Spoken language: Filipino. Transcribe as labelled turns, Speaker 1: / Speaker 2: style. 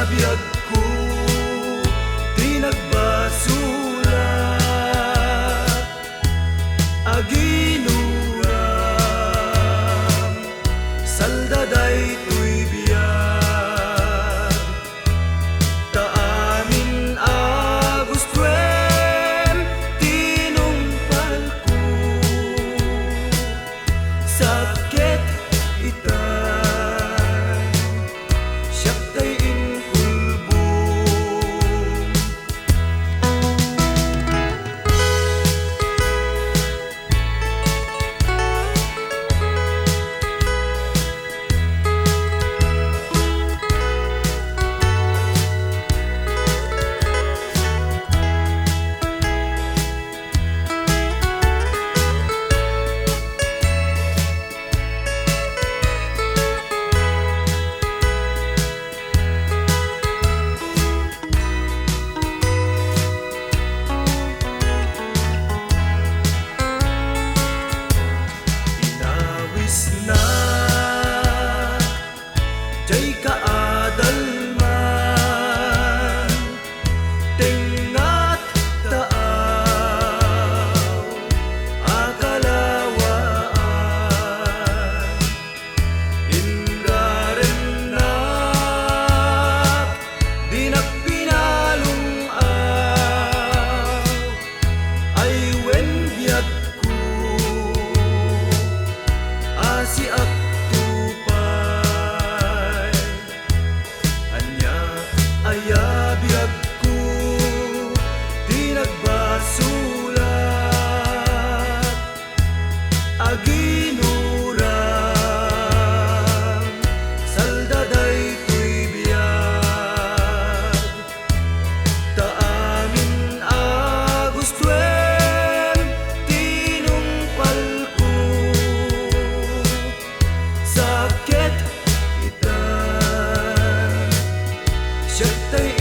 Speaker 1: biyag ko di nagbasulat aginuram saldaday tuy biyag taamin agustuen tinumpal ko sakit itay siyak tay inkulbong na jay kaadalman tingat taaw akalawaan indaren na di na pinalong aw ay wen biyag si agtupay anya ayabiyag ko di nagbasulat aginuram saldaday tuy biyag taamin agustuen tinumpal ko sakit itay siyak tay